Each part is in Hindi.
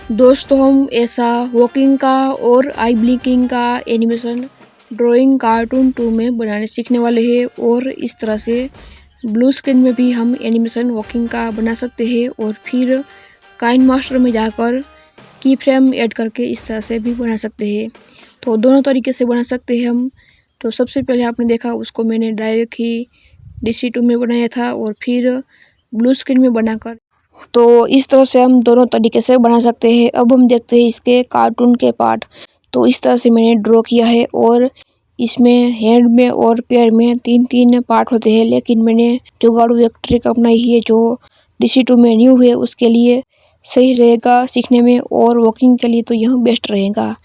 दोस्तों हम ऐसा वॉकिंग का और आई ब्लिंकिंग का एनिमेशन ड्राइंग कार्टून 2 में बनाने सीखने वाले हैं और इस तरह से ब्लू स्क्रीन में भी हम एनिमेशन वॉकिंग का बना सकते हैं और फिर काइन मास्टर में जाकर की फ्रेम ऐड करके इस तरह से भी बना सकते हैं। तो दोनों तरीके से बना सकते हैं हम। तो सबसे पहले आपने देखा उसको मैंने डायरेक्ट ही DC2 में बनाया था और फिर ब्लू स्क्रीन में बनाकर, तो इस तरह से हम दोनों तरीके से बना सकते हैं। अब हम देखते हैं इसके कार्टून के पार्ट। तो इस तरह से मैंने ड्रॉ किया है और इसमें हैंड में और पैर में 3-3 पार्ट होते हैं, लेकिन मैंने जुगाड़ू एक ट्रिक अपनाई है जो DC2 में न्यू है, उसके लिए सही रहेगा सीखने में और वॉकिंग के लिए तो यह बेस्ट रहेगा।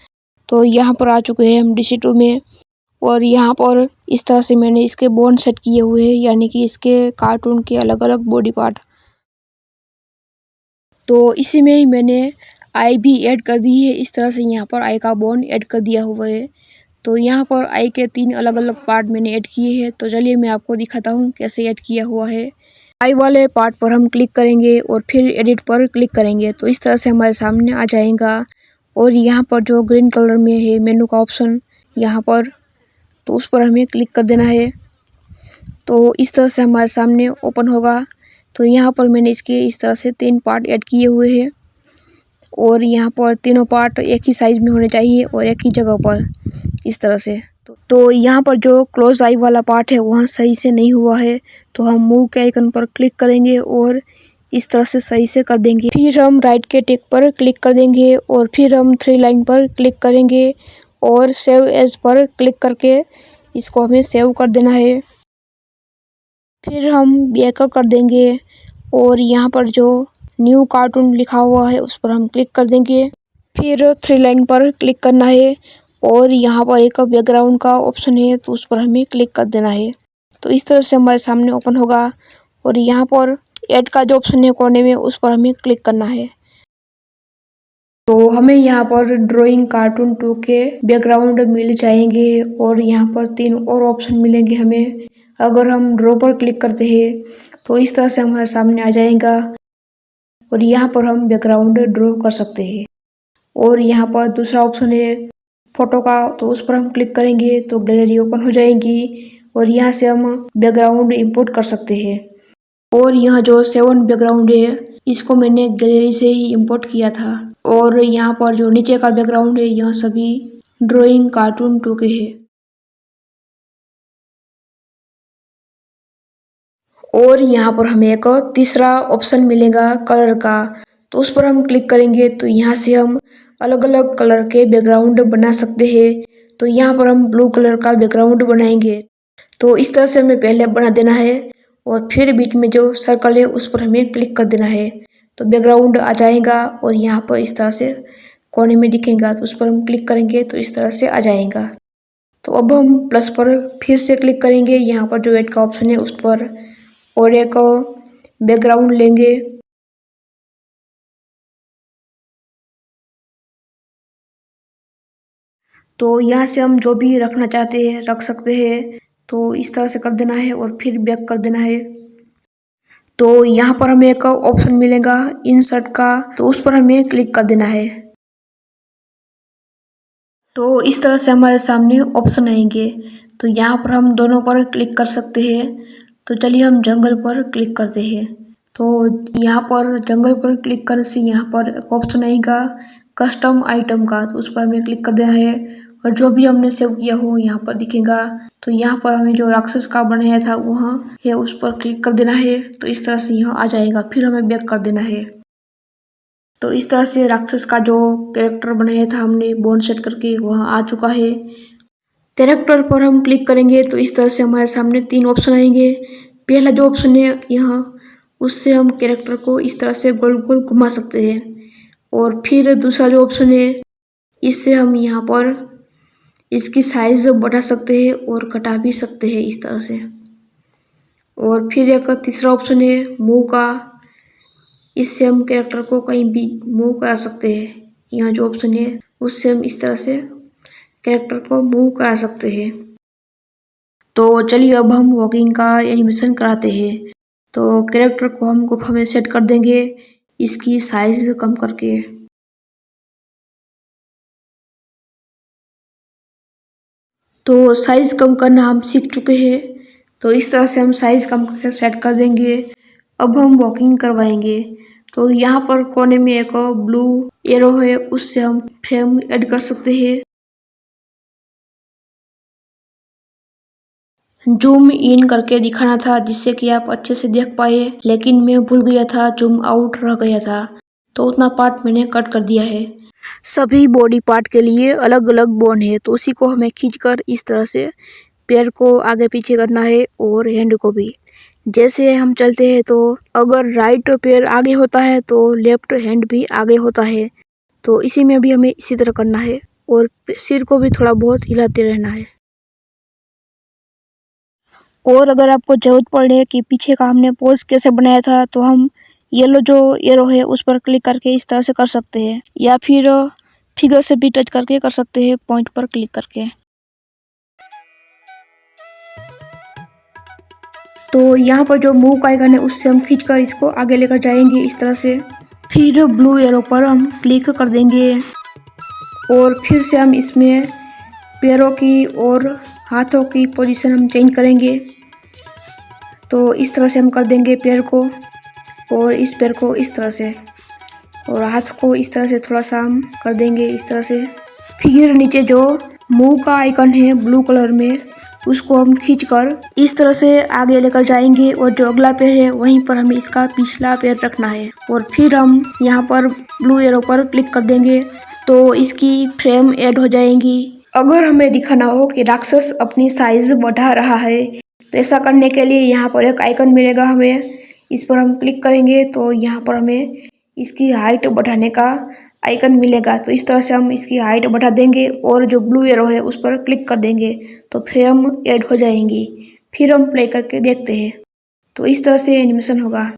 तो यहाँ पर आ चुके हैं हम DC2 में और यहाँ पर इस तरह से मैंने इसके बोन सेट किए हुए हैं, यानी कि इसके कार्टून के अलग अलग बॉडी पार्ट। तो इसी में ही मैंने आई भी ऐड कर दी है। इस तरह से यहाँ पर आई का बोन ऐड कर दिया हुआ है। तो यहाँ पर आई के 3 अलग अलग पार्ट मैंने ऐड किए हैं। तो चलिए मैं आपको दिखाता हूँ कैसे ऐड किया हुआ है। आई वाले पार्ट पर हम क्लिक करेंगे और फिर एडिट पर क्लिक करेंगे तो इस तरह से हमारे सामने आ जाएगा। और यहाँ पर जो ग्रीन कलर में है मेनू का ऑप्शन यहाँ पर, तो उस पर हमें क्लिक कर देना है। तो इस तरह से हमारे सामने ओपन होगा। तो यहाँ पर मैंने इसके इस तरह से 3 पार्ट ऐड किए हुए हैं और यहाँ पर तीनों पार्ट एक ही साइज़ में होने चाहिए और एक ही जगह पर, इस तरह से। तो यहाँ पर जो क्लोज आई वाला पार्ट है वहाँ सही से नहीं हुआ है, तो हम मूव के आइकन पर क्लिक करेंगे और इस तरह से सही से कर देंगे। फिर हम राइट के टिक पर क्लिक कर देंगे और फिर हम 3 लाइन पर क्लिक करेंगे और सेव एज पर क्लिक करके इसको हमें सेव कर देना है। फिर हम बैक कर देंगे और यहाँ पर जो न्यू कार्टून लिखा हुआ है उस पर हम क्लिक कर देंगे। फिर 3 लाइन पर क्लिक करना है और यहाँ पर एक बैकग्राउंड का ऑप्शन है तो उस पर हमें क्लिक कर देना है। तो इस तरह से हमारे सामने ओपन होगा और यहाँ पर ऐड का जो ऑप्शन है कोने में उस पर हमें क्लिक करना है। तो हमें यहाँ पर ड्राइंग कार्टून 2 के बैकग्राउंड मिल जाएंगे और यहाँ पर 3 और ऑप्शन मिलेंगे हमें। अगर हम ड्रॉ पर क्लिक करते हैं तो इस तरह से हमारे सामने आ जाएगा और यहाँ पर हम बैकग्राउंड ड्रॉ कर सकते हैं। और यहाँ पर दूसरा ऑप्शन है फोटो का, तो उस पर हम क्लिक करेंगे तो गैलरी ओपन हो जाएगी और यहाँ से हम बैकग्राउंड इंपोर्ट कर सकते हैं। और यह जो 7 बैकग्राउंड है इसको मैंने गैलरी से ही इंपोर्ट किया था। और यहाँ पर जो नीचे का बैकग्राउंड है यह सभी ड्राइंग कार्टून 2 के है। और यहाँ पर हमें एक तीसरा ऑप्शन मिलेगा कलर का, तो उस पर हम क्लिक करेंगे तो यहाँ से हम अलग अलग कलर के बैकग्राउंड बना सकते हैं। तो यहाँ पर हम ब्लू कलर का बैकग्राउंड बनाएंगे। तो इस तरह से हमें पहले बना देना है और फिर बीच में जो सर्कल है उस पर हमें क्लिक कर देना है तो बैकग्राउंड आ जाएगा और यहाँ पर इस तरह से कोने में दिखेगा तो उस पर हम क्लिक करेंगे तो इस तरह से आ जाएगा। तो अब हम प्लस पर फिर से क्लिक करेंगे, यहाँ पर जो ऐड का ऑप्शन है उस पर, और एक बैकग्राउंड लेंगे। तो यहाँ से हम जो भी रखना चाहते हैं रख सकते हैं। तो इस तरह से कर देना है और फिर बैक कर देना है। तो यहाँ पर हमें एक ऑप्शन मिलेगा इंसर्ट का, तो उस पर हमें क्लिक कर देना है। तो इस तरह से हमारे सामने ऑप्शन आएंगे। तो यहाँ पर हम दोनों पर क्लिक कर सकते हैं। तो चलिए हम जंगल पर क्लिक करते हैं। तो यहाँ पर जंगल पर क्लिक करने से यहाँ पर एक ऑप्शन आएगा कस्टम आइटम का, तो उस पर हमें क्लिक कर देना है और जो भी हमने सेव किया हो यहाँ पर दिखेगा। तो यहाँ पर हमें जो राक्षस का बनाया था वहाँ है उस पर क्लिक कर देना है तो इस तरह से यहाँ आ जाएगा। फिर हमें बैक कर देना है। तो इस तरह से राक्षस का जो कैरेक्टर बनाया था हमने बोन सेट करके वहाँ आ चुका है। कैरेक्टर पर हम क्लिक करेंगे तो इस तरह से हमारे सामने 3 ऑप्शन आएंगे। पहला जो ऑप्शन है यहाँ, उससे हम कैरेक्टर को इस तरह से गोल गोल घुमा सकते हैं। और फिर दूसरा जो ऑप्शन है इससे हम यहाँ पर इसकी साइज बढ़ा सकते हैं और घटा भी सकते हैं इस तरह से। और फिर एक तीसरा ऑप्शन है मूव का, इससे हम कैरेक्टर को कहीं भी मूव करा सकते हैं। यहाँ जो ऑप्शन है उससे हम इस तरह से कैरेक्टर को मूव करा सकते हैं। तो चलिए अब हम वॉकिंग का एनिमेशन कराते हैं। तो कैरेक्टर को हम गुफा में सेट कर देंगे इसकी साइज कम करके। तो साइज़ कम करना हम सीख चुके हैं, तो इस तरह से हम साइज़ कम करके सेट कर देंगे। अब हम वॉकिंग करवाएंगे। तो यहाँ पर कोने में एक ब्लू एरो है, उससे हम फ्रेम ऐड कर सकते हैं। जूम इन करके दिखाना था जिससे कि आप अच्छे से देख पाए, लेकिन मैं भूल गया था, जूम आउट रह गया था, तो उतना पार्ट मैंने कट कर दिया है। सभी बॉडी पार्ट के लिए अलग अलग बोन है, तो उसी को हमें खींचकर इस तरह से पैर को आगे पीछे करना है और हैंड को भी। जैसे हम चलते हैं तो अगर राइट पैर आगे होता है तो लेफ्ट हैंड भी आगे होता है, तो इसी में भी हमें इसी तरह करना है और सिर को भी थोड़ा बहुत हिलाते रहना है। और अगर आपको ज़रूरत पड़े कि पीछे का हमने पोज कैसे बनाया था, तो हम येलो जो एरो है उस पर क्लिक करके इस तरह से कर सकते हैं, या फिर फिगर से भी टच करके कर सकते हैं, पॉइंट पर क्लिक करके। तो यहाँ पर जो मूव का आइकन है उससे हम खींचकर इसको आगे लेकर जाएंगे इस तरह से। फिर ब्लू एरो पर हम क्लिक कर देंगे और फिर से हम इसमें पैरों की और हाथों की पोजीशन हम चेंज करेंगे। तो इस तरह से हम कर देंगे पैर को, और इस पैर को इस तरह से, और हाथ को इस तरह से थोड़ा सा हम कर देंगे इस तरह से। फिर नीचे जो मूव का आइकन है ब्लू कलर में, उसको हम खींचकर इस तरह से आगे लेकर जाएंगे, और जो अगला पैर है वहीं पर हमें इसका पिछला पैर रखना है, और फिर हम यहाँ पर ब्लू एरो पर क्लिक कर देंगे तो इसकी फ्रेम ऐड हो जाएंगी। अगर हमें दिखाना हो कि राक्षस अपनी साइज बढ़ा रहा है, तो ऐसा करने के लिए यहाँ पर एक आइकन मिलेगा हमें, इस पर हम क्लिक करेंगे तो यहाँ पर हमें इसकी हाइट बढ़ाने का आइकन मिलेगा। तो इस तरह से हम इसकी हाइट बढ़ा देंगे और जो ब्लू एरो है उस पर क्लिक कर देंगे तो फ्रेम ऐड हो जाएंगी। फिर हम प्ले करके देखते हैं, तो इस तरह से एनिमेशन होगा।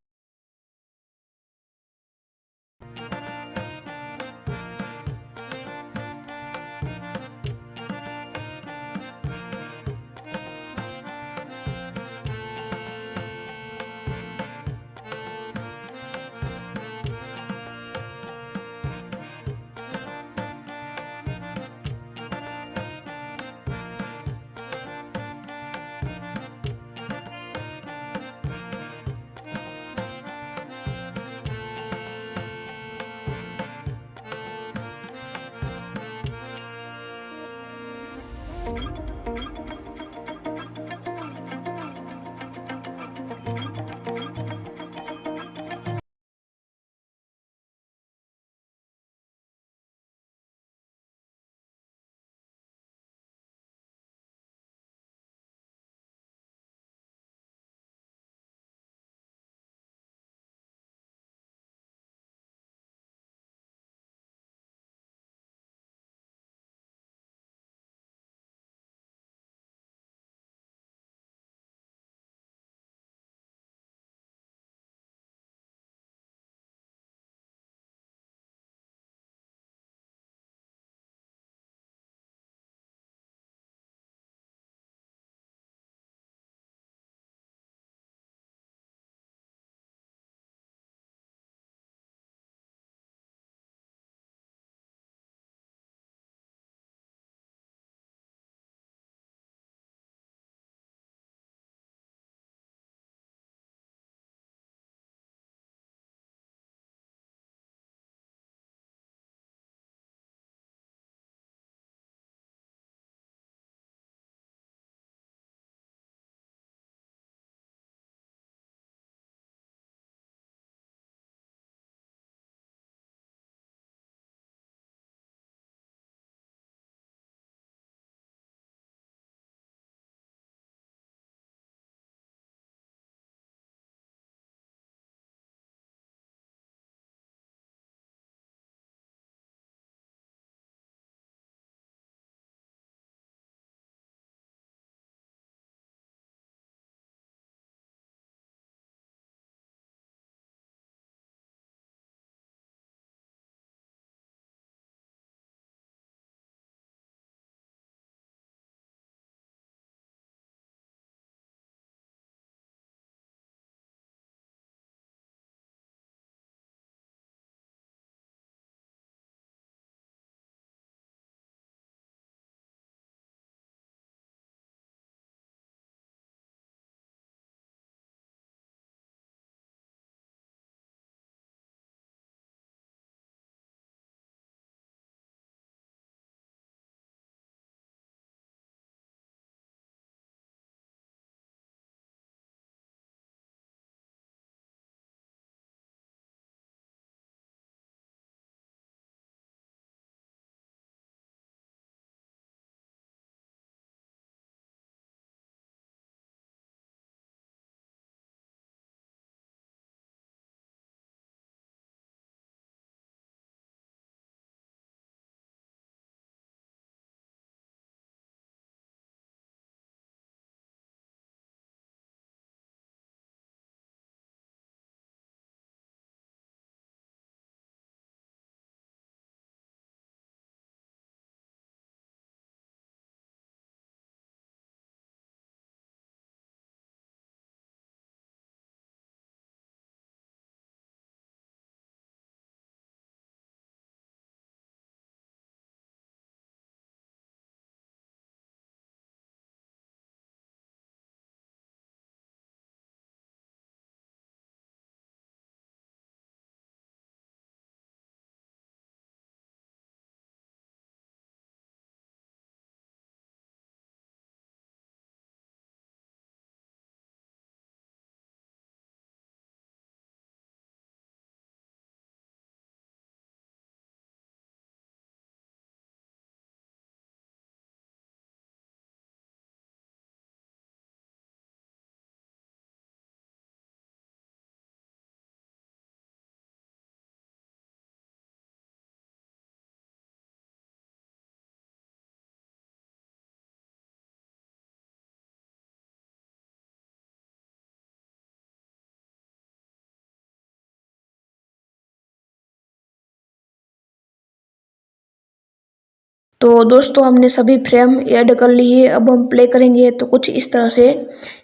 तो दोस्तों हमने सभी फ्रेम ऐड कर ली है। अब हम प्ले करेंगे तो कुछ इस तरह से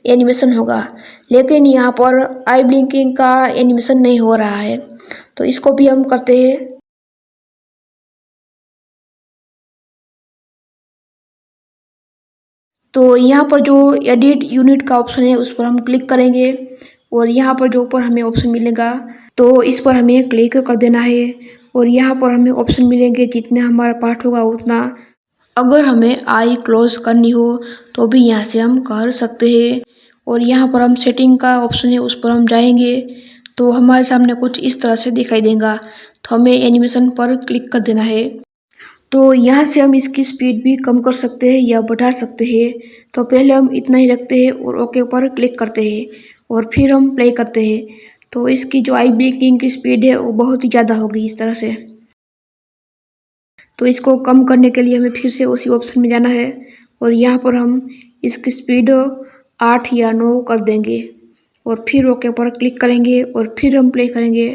एनिमेशन होगा, लेकिन यहाँ पर आई ब्लिंकिंग का एनिमेशन नहीं हो रहा है, तो इसको भी हम करते हैं। तो यहाँ पर जो एडिट यूनिट का ऑप्शन है उस पर हम क्लिक करेंगे और यहाँ पर जो ऊपर हमें ऑप्शन मिलेगा तो इस पर हमें क्लिक कर देना है और यहाँ पर हमें ऑप्शन मिलेंगे जितना हमारा पार्ट होगा उतना। अगर हमें आई क्लोज करनी हो तो भी यहाँ से हम कर सकते हैं और यहाँ पर हम सेटिंग का ऑप्शन है उस पर हम जाएंगे तो हमारे सामने कुछ इस तरह से दिखाई देगा। तो हमें एनिमेशन पर क्लिक कर देना है। तो यहाँ से हम इसकी स्पीड भी कम कर सकते हैं या बढ़ा सकते हैं। तो पहले हम इतना ही रखते हैं और ओके पर क्लिक करते हैं और फिर हम प्ले करते हैं। तो इसकी जो आई ब्लिंकिंग की स्पीड है वो बहुत ही ज़्यादा होगी इस तरह से। तो इसको कम करने के लिए हमें फिर से उसी ऑप्शन में जाना है और यहाँ पर हम इसकी स्पीड 8 या 9 कर देंगे और फिर ओके पर क्लिक करेंगे और फिर हम प्ले करेंगे।